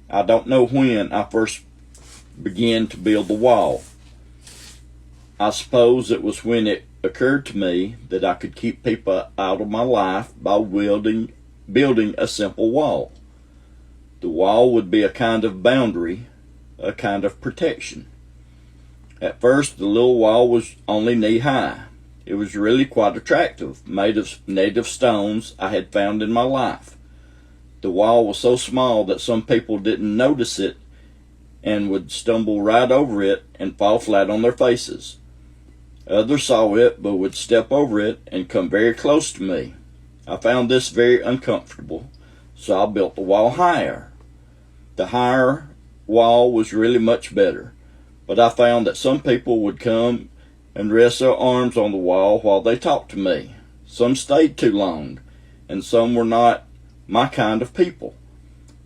I don't know when I first began to build the wall. I suppose it was when it occurred to me that I could keep people out of my life by building a simple wall. The wall would be a kind of boundary, a kind of protection. At first, the little wall was only knee-high. It was really quite attractive, made of native stones I had found in my life. The wall was so small that some people didn't notice it and would stumble right over it and fall flat on their faces. Others saw it but would step over it and come very close to me. I found this very uncomfortable, so I built the wall higher. The higher wall was really much better, but I found that some people would come and rest their arms on the wall while they talked to me. Some stayed too long, and some were not my kind of people.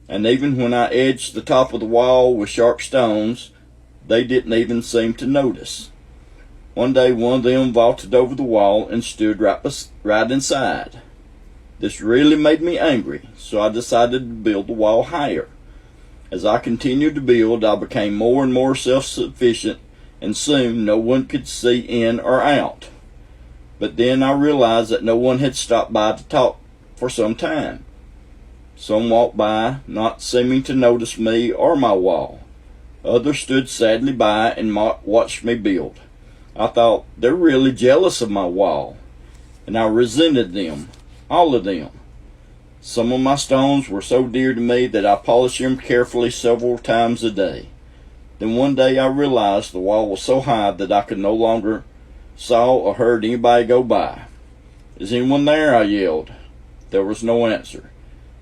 And even when I edged the top of the wall with sharp stones, they didn't even seem to notice. One day one of them vaulted over the wall and stood right inside. This really made me angry, so I decided to build the wall higher. As I continued to build, I became more and more self-sufficient, and soon no one could see in or out. But then I realized that no one had stopped by to talk for some time. Some walked by, not seeming to notice me or my wall. Others stood sadly by and watched me build. I thought, they're really jealous of my wall, and I resented them, all of them. Some of my stones were so dear to me that I polished them carefully several times a day. Then one day I realized the wall was so high that I could no longer saw or heard anybody go by. "Is anyone there?" I yelled. There was no answer.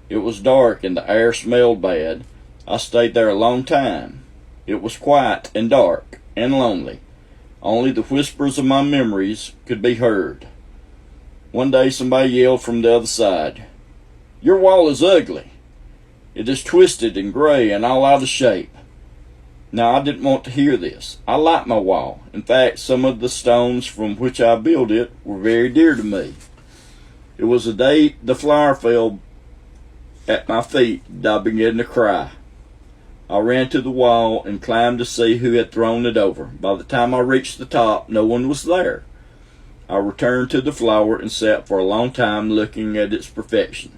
It was dark and the air smelled bad. I stayed there a long time. It was quiet and dark and lonely. Only the whispers of my memories could be heard. One day somebody yelled from the other side, "Your wall is ugly. It is twisted and gray and all out of shape." Now, I didn't want to hear this. I liked my wall. In fact, some of the stones from which I built it were very dear to me. It was the day the flower fell at my feet that I began to cry. I ran to the wall and climbed to see who had thrown it over. By the time I reached the top, no one was there. I returned to the flower and sat for a long time looking at its perfection.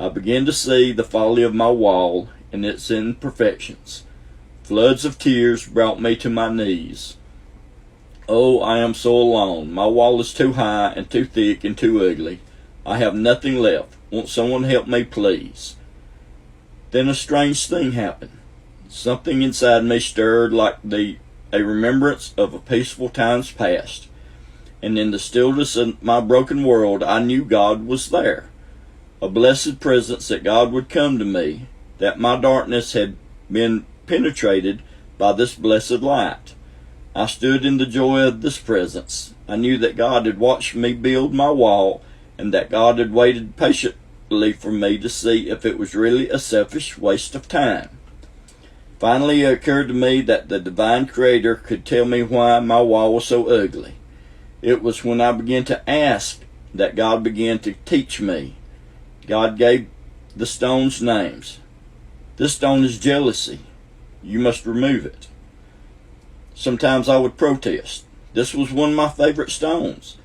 I began to see the folly of my wall and its imperfections. Floods of tears brought me to my knees. Oh, I am so alone. My wall is too high and too thick and too ugly. I have nothing left. Won't someone help me, please? Then a strange thing happened. Something inside me stirred like a remembrance of a peaceful times past. And in the stillness of my broken world, I knew God was there. A blessed presence that God would come to me, that my darkness had been penetrated by this blessed light. I stood in the joy of this presence. I knew that God had watched me build my wall, and that God had waited patiently for me to see if it was really a selfish waste of time. Finally, it occurred to me that the divine Creator could tell me why my wall was so ugly. It was when I began to ask that God began to teach me. God gave the stones names. This stone is jealousy. You must remove it. Sometimes I would protest. This was one of my favorite stones.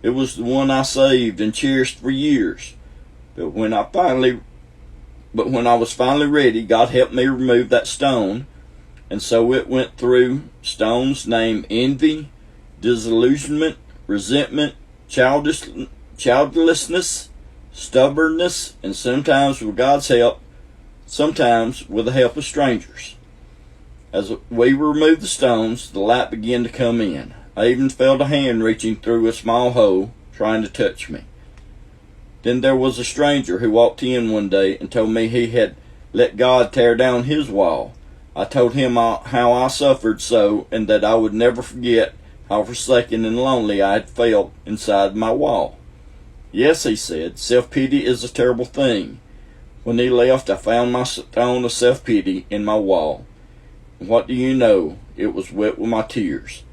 It was the one I saved and cherished for years. But when I was finally ready, God helped me remove that stone, and so it went through stones named envy, disillusionment, resentment, childlessness, stubbornness, and sometimes with God's help, sometimes with the help of strangers. As we removed the stones, the light began to come in. I even felt a hand reaching through a small hole, trying to touch me. Then there was a stranger who walked in one day and told me he had let God tear down his wall. I told him how I suffered so, and that I would never forget how forsaken and lonely I had felt inside my wall. "Yes," he said, "self-pity is a terrible thing." When he left, I found my stone of self-pity in my wall. And what do you know? It was wet with my tears.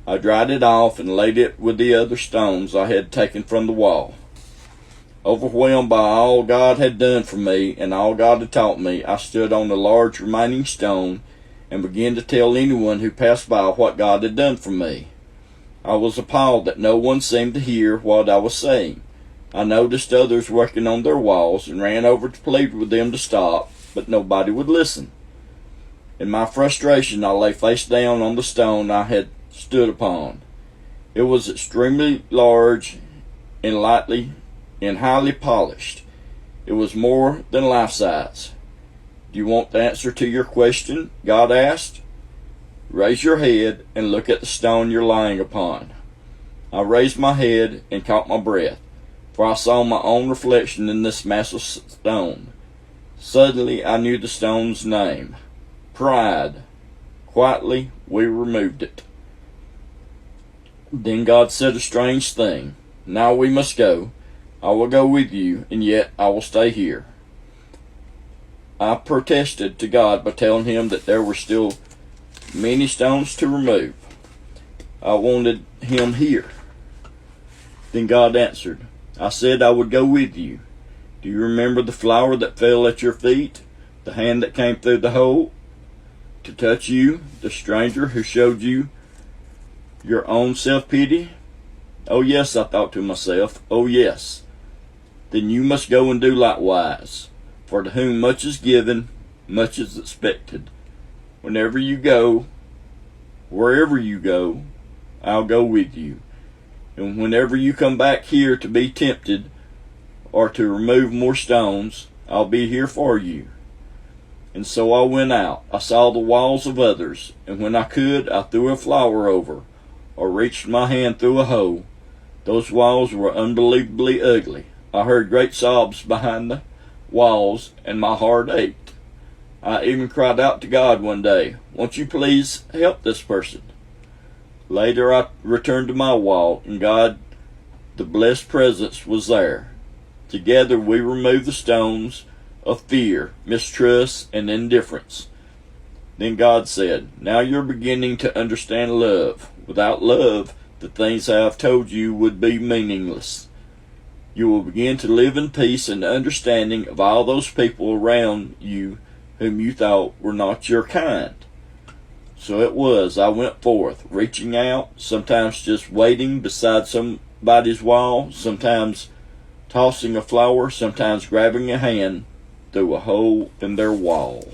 I dried it off and laid it with the other stones I had taken from the wall. Overwhelmed by all God had done for me and all God had taught me, I stood on the large remaining stone and began to tell anyone who passed by what God had done for me. I was appalled that no one seemed to hear what I was saying. I noticed others working on their walls and ran over to plead with them to stop, but nobody would listen. In my frustration, I lay face down on the stone I had stood upon. It was extremely large and highly polished. It was more than life-size. Do you want the answer to your question? God asked. Raise your head and look at the stone you're lying upon. I raised my head and caught my breath, for I saw my own reflection in this massive stone. Suddenly I knew the stone's name. Pride. Quietly we removed it. Then God said a strange thing. Now we must go. I will go with you, and yet I will stay here. I protested to God by telling him that there were still many stones to remove. I wanted him here. Then God answered, I said I would go with you. Do you remember the flower that fell at your feet? The hand that came through the hole to touch you? The stranger who showed you your own self-pity? Oh yes, I thought to myself. Oh yes. Then you must go and do likewise. For to whom much is given, much is expected. Whenever you go, wherever you go, I'll go with you. And whenever you come back here to be tempted, or to remove more stones, I'll be here for you. And so I went out. I saw the walls of others, and when I could, I threw a flower over, or reached my hand through a hole. Those walls were unbelievably ugly. I heard great sobs behind the walls, and my heart ached. I even cried out to God one day, won't you please help this person? Later I returned to my wall, and God, the blessed presence, was there. Together we removed the stones of fear, mistrust, and indifference. Then God said, now you're beginning to understand love. Without love, the things I have told you would be meaningless. You will begin to live in peace and understanding of all those people around you whom you thought were not your kind. So it was, I went forth, reaching out, sometimes just waiting beside somebody's wall, sometimes tossing a flower, sometimes grabbing a hand through a hole in their wall.